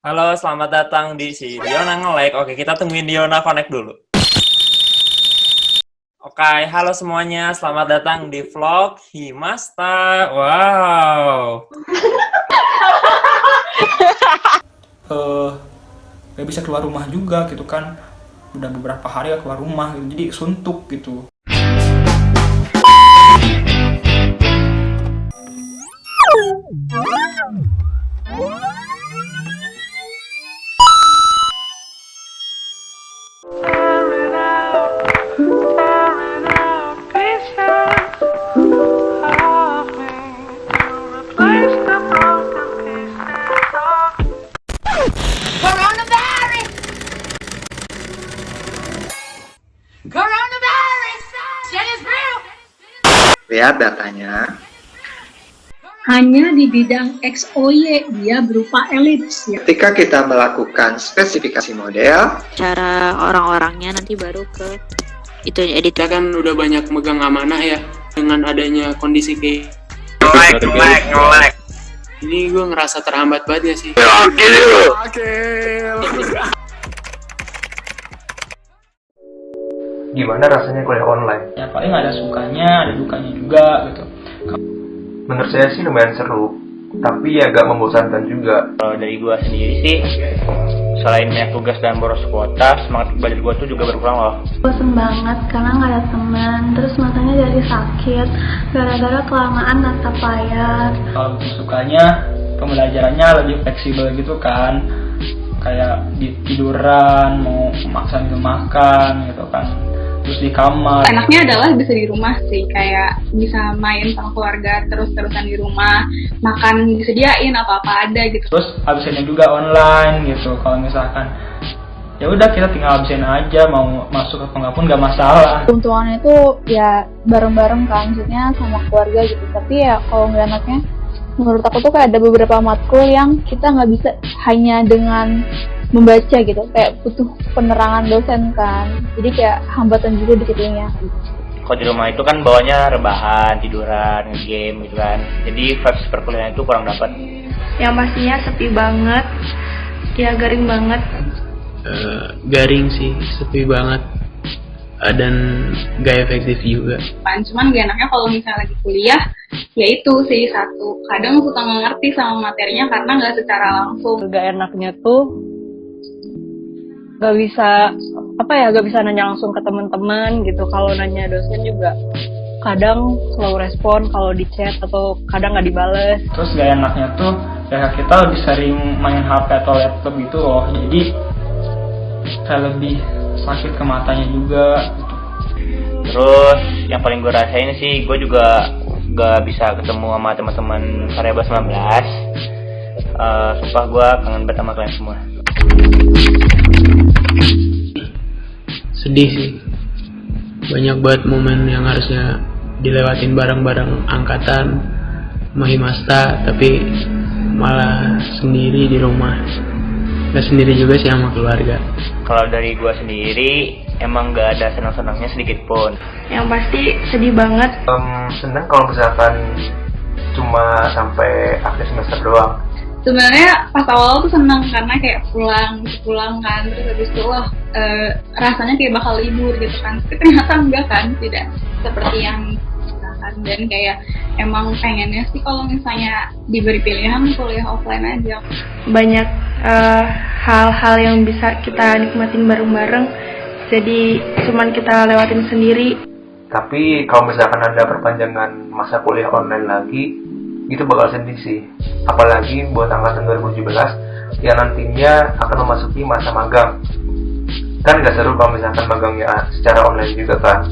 Halo, selamat datang di si Diona nge-like. Oke, kita tungguin Diona connect dulu. Oke, halo semuanya. Selamat datang di vlog Himasta. Wow. Gak bisa keluar rumah juga gitu kan. Udah beberapa hari gak keluar rumah gitu. Jadi suntuk gitu. Lihat datanya. Hanya di bidang XOY dia berupa elips ya. Ketika kita melakukan spesifikasi model, cara orang-orangnya nanti baru ke itu edit. Kita kan udah banyak megang amanah ya dengan adanya kondisi kayak Nge-like. ini gue ngerasa terhambat banget ya sih. Gimana rasanya kuliah online? Ya paling ada sukanya, ada dukanya juga gitu. Menurut saya sih lumayan seru, tapi agak membosankan juga. Kalau dari gua sendiri sih, selain banyak tugas dan boros kuota, semangat belajar gua tuh juga berkurang loh. Bosen banget karena nggak ada teman, terus matanya jadi sakit gara-gara kelamaan tatap layar. Kalau untuk sukanya, pembelajarannya lebih fleksibel gitu kan. Kayak di tiduran, mau maksain ke makan gitu kan. Terus di kamar. Enaknya adalah bisa di rumah sih, kayak bisa main sama keluarga terus-terusan di rumah, makan disediain apa-apa ada gitu. Terus absennya juga online gitu. Kalau misalkan ya udah kita tinggal absen aja, mau masuk apa enggak pun nggak masalah. Keuntungannya itu ya bareng-bareng kan, maksudnya sama keluarga gitu. Tapi ya kalau nggak enaknya, menurut aku tuh kayak ada beberapa matkul yang kita nggak bisa hanya dengan membaca gitu, kayak butuh penerangan dosen kan, jadi kayak hambatan juga di situnya. Kalau di rumah itu kan bawanya rebahan, tiduran, game gitu kan. Jadi vibes perkuliahan itu kurang dapat. Yang pastinya sepi banget, ya garing banget. Garing sih, sepi banget dan gak efektif juga. Cuman gak enaknya kalau misalnya lagi kuliah, ya itu sih satu, kadang suka nggak ngerti sama materinya karena nggak secara langsung. Gak enaknya tuh gak bisa nanya langsung ke teman-teman gitu. Kalau nanya dosen juga kadang slow respon kalau di chat atau kadang nggak dibales. Terus gak enaknya tuh kayak kita lebih sering main HP atau laptop gitu loh, jadi kayak lebih sakit ke matanya juga gitu. Terus yang paling gue rasain sih, gue juga gak bisa ketemu sama teman-teman Variabel 19. Sumpah gue kangen banget sama kalian semua. Sedih sih, banyak banget momen yang harusnya dilewatin bareng-bareng angkatan Mahimasta, tapi malah sendiri di rumah. Gak sendiri juga sih sama keluarga. Kalau dari gue sendiri, emang gak ada senang-senangnya sedikit pun. Yang pasti sedih banget. Senang kalau misalkan cuma sampai akhir semester doang. Sebenarnya pas awal tuh senang karena kayak pulang kan, terus habis itu rasanya kayak bakal libur gitu kan, tapi ternyata enggak kan, tidak seperti yang kan. Dan kayak emang pengennya sih kalau misalnya diberi pilihan kuliah offline aja. Banyak hal-hal yang bisa kita nikmatin bareng-bareng, jadi cuman kita lewatin sendiri. Tapi kalau misalkan ada perpanjangan masa kuliah online lagi, itu bakal sedih sih. Apalagi buat angkatan 2017 yang nantinya akan memasuki masa magang. Kan gak seru kalau misalkan magangnya secara online juga kan.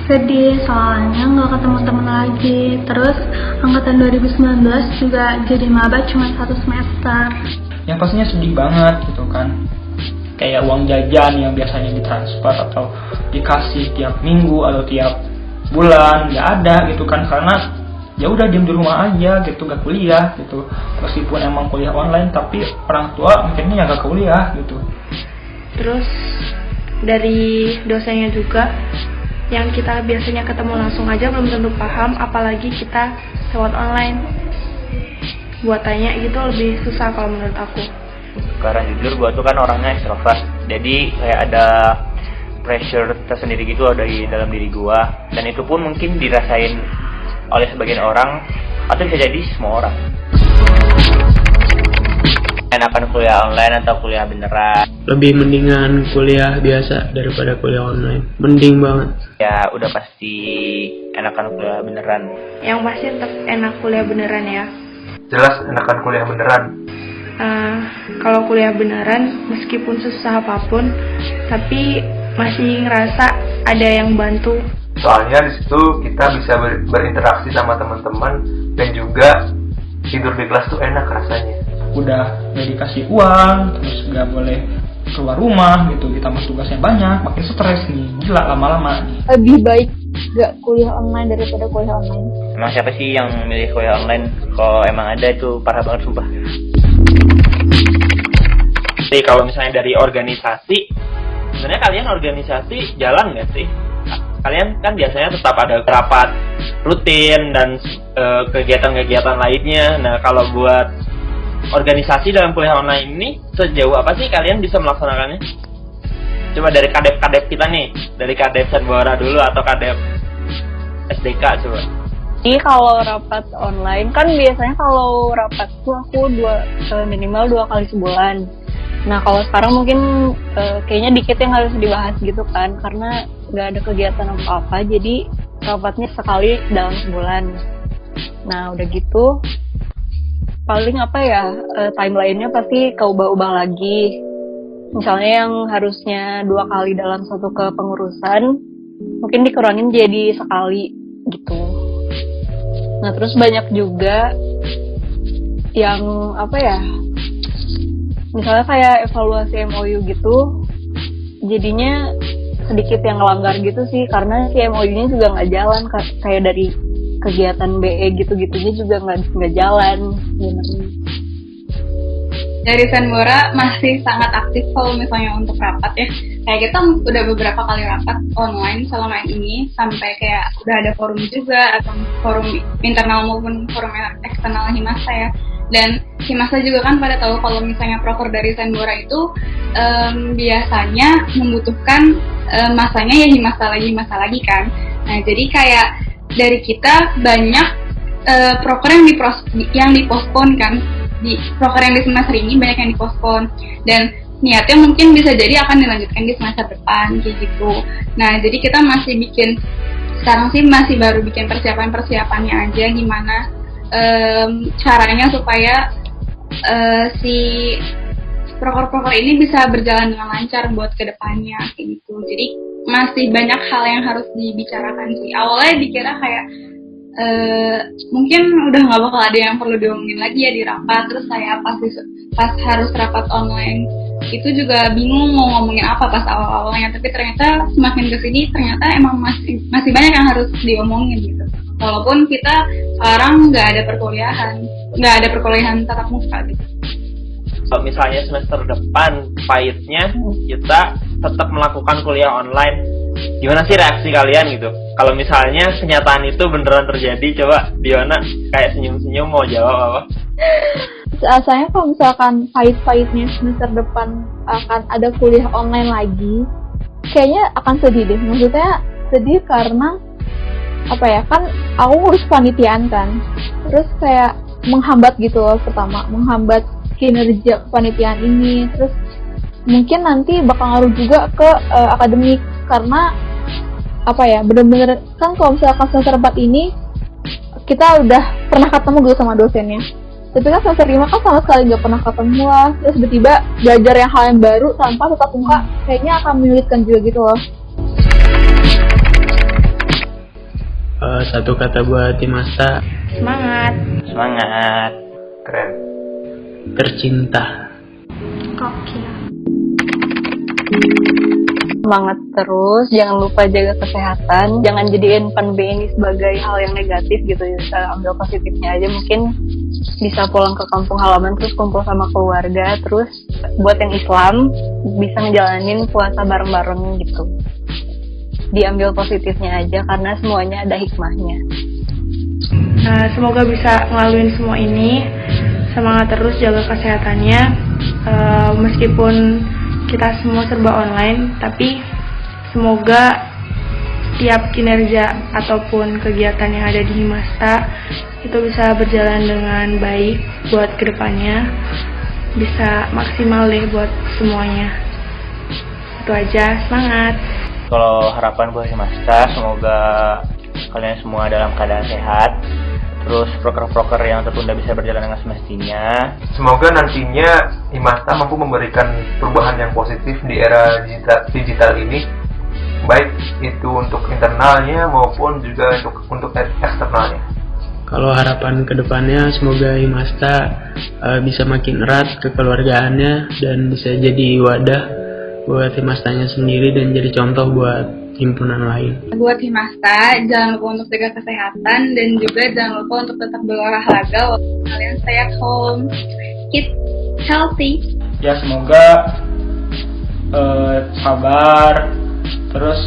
Sedih soalnya nggak ketemu temen lagi. Terus angkatan 2019 juga jadi maba cuma 1 semester. Yang pastinya sedih banget gitu kan. Kayak uang jajan yang biasanya ditransfer atau dikasih tiap minggu atau tiap bulan nggak ada gitu kan, karena ya udah diem di rumah aja gitu, gak kuliah gitu. Meskipun emang kuliah online, tapi orang tua mikirnya ya gak kuliah gitu. Terus dari dosennya juga, yang kita biasanya ketemu langsung aja belum tentu paham, apalagi kita lewat online. Buat tanya gitu lebih susah kalau menurut aku. Karena jujur gue tuh kan orangnya ekstrovert, jadi kayak ada pressure tersendiri gitu dari dalam diri gue, dan itu pun mungkin dirasain oleh sebagian orang atau bisa jadi semua orang. Enakan kuliah online atau kuliah beneran? Lebih mendingan kuliah biasa daripada kuliah online. Mending banget. Ya udah pasti enakan kuliah beneran. Yang pasti tetap enak kuliah beneran ya. Jelas enakan kuliah beneran. Kalau kuliah beneran, meskipun susah apapun, tapi masih ngerasa ada yang bantu. Soalnya di situ kita bisa berinteraksi sama teman-teman, dan juga tidur di kelas tuh enak rasanya. Udah gak dikasih uang, terus gak boleh keluar rumah gitu, ditambah tugasnya banyak, makin stres nih, gila lama-lama nih. Lebih baik gak kuliah online daripada kuliah online. Emang siapa sih yang milih kuliah online? Kalau emang ada itu parah banget sumpah. Jadi kalau misalnya dari organisasi, sebenarnya kalian organisasi jalan nggak sih? Kalian kan biasanya tetap ada rapat rutin dan kegiatan-kegiatan lainnya. Nah, kalau buat organisasi dalam kuliah online ini, sejauh apa sih kalian bisa melaksanakannya? Coba dari kadep-kadep kita nih, dari kadep Sanbora dulu atau kadep SDK coba. Jadi kalau rapat online kan biasanya kalau rapat tuh aku minimal 2 kali sebulan. Nah kalau sekarang mungkin kayaknya dikit yang harus dibahas gitu kan, karena nggak ada kegiatan apa-apa, jadi rapatnya sekali dalam sebulan. Nah udah gitu paling timeline-nya pasti keubah-ubah lagi. Misalnya yang harusnya 2 kali dalam satu kepengurusan mungkin dikurangin jadi sekali gitu. Nah terus banyak juga yang misalnya kayak evaluasi MOU gitu, jadinya sedikit yang ngelanggar gitu sih, karena si MOU-nya juga nggak jalan, kayak dari kegiatan BE gitu-gitunya juga nggak jalan sebenarnya. Dari Sanbora masih sangat aktif kalau misalnya untuk rapat ya. Kayak kita udah beberapa kali rapat online selama ini, sampai kayak udah ada forum juga, atau forum internal maupun forum eksternal Himasta ya. Dan Himasta juga kan pada tahu kalau misalnya proker dari Sanbora itu biasanya membutuhkan masanya ya Himasta lagi kan. Nah jadi kayak dari kita banyak proker yang dipospon kan. Di proker yang di semester ini banyak yang dipospon, dan niatnya mungkin bisa jadi akan dilanjutkan di semester depan kayak gitu. Nah jadi kita sekarang sih masih baru bikin persiapannya aja, gimana caranya supaya si proker-proker ini bisa berjalan dengan lancar buat kedepannya kayak gitu. Jadi masih banyak hal yang harus dibicarakan sih. Awalnya dikira kayak mungkin udah nggak bakal ada yang perlu diomongin lagi ya di rapat. Terus saya pas harus rapat online itu juga bingung mau ngomongin apa pas awal-awalnya, tapi ternyata semakin kesini ternyata emang masih banyak yang harus diomongin gitu. Walaupun kita sekarang nggak ada perkuliahan tatap muka gitu. Kalau misalnya semester depan pahitnya kita tetap melakukan kuliah online, gimana sih reaksi kalian gitu? Kalau misalnya kenyataan itu beneran terjadi, coba Diona kayak senyum-senyum mau jawab apa? Saya kalau misalkan pahit-pahitnya semester depan akan ada kuliah online lagi, kayaknya akan sedih deh. Maksudnya sedih karena kan aku ngurus panitiaan kan, terus kayak menghambat gitu loh. Pertama menghambat kinerja panitiaan ini, terus mungkin nanti bakal ngaruh juga ke akademik, karena bener-bener kan kalau misalkan semester 4 ini kita udah pernah ketemu gitu sama dosennya, tapi kan semester 5 kan sama sekali nggak pernah ketemu lah, terus tiba-tiba belajar hal yang baru tanpa tatap muka, kayaknya akan menyulitkan juga gitu loh. Satu kata buat Himasta: Semangat. Keren. Tercinta. Semangat terus, jangan lupa jaga kesehatan, jangan jadiin pandemi ini sebagai hal yang negatif gitu, ambil positifnya aja. Mungkin bisa pulang ke kampung halaman terus kumpul sama keluarga, terus buat yang Islam bisa ngejalanin puasa bareng-bareng gitu. Diambil positifnya aja karena semuanya ada hikmahnya. Semoga bisa ngelaluin semua ini. Semangat terus, jaga kesehatannya. meskipun kita semua serba online, tapi semoga setiap kinerja ataupun kegiatan yang ada di Himasta itu bisa berjalan dengan baik buat kedepannya, bisa maksimal deh buat semuanya. Itu aja, semangat. Kalau harapan buat Himasta, semoga kalian semua dalam keadaan sehat, terus proker-proker yang tertunda bisa berjalan dengan semestinya. Semoga nantinya Himasta mampu memberikan perubahan yang positif di era digital ini, baik itu untuk internalnya maupun juga untuk eksternalnya. Kalau harapan kedepannya semoga Himasta bisa makin erat kekeluargaannya dan bisa jadi wadah buat Himastanya sendiri dan jadi contoh buat himpunan lain. Buat Himasta, jangan lupa untuk jaga kesehatan dan juga jangan lupa untuk tetap berolahraga walaupun kalian stay at home. Keep healthy. Ya semoga sabar, terus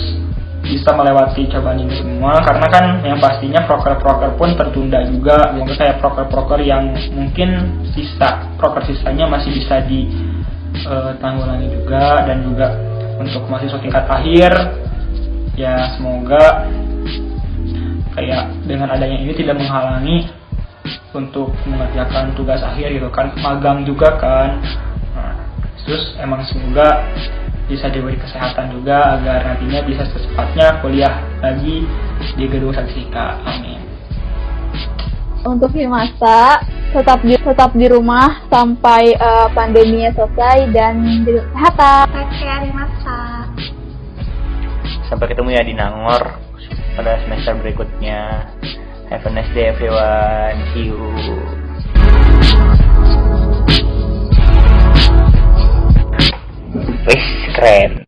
bisa melewati cobaan ini semua, karena kan yang pastinya proker-proker pun tertunda juga. Mungkin kayak proker-proker yang mungkin proker sisanya masih bisa ditanggulangi juga, dan juga untuk mahasiswa tingkat akhir ya semoga kayak dengan adanya ini tidak menghalangi untuk mengerjakan tugas akhir gitu kan, magang juga kan. Nah, terus emang semoga bisa diberi kesehatan juga agar nantinya bisa secepatnya kuliah lagi di gedung Saksika. Amin. Untuk Himasta tetap di rumah sampai pandeminya selesai dan jaga kesehatan. Take care Himasta. Sampai ketemu ya di Nangor pada semester berikutnya. Have a nice day everyone. See you. Wih, keren.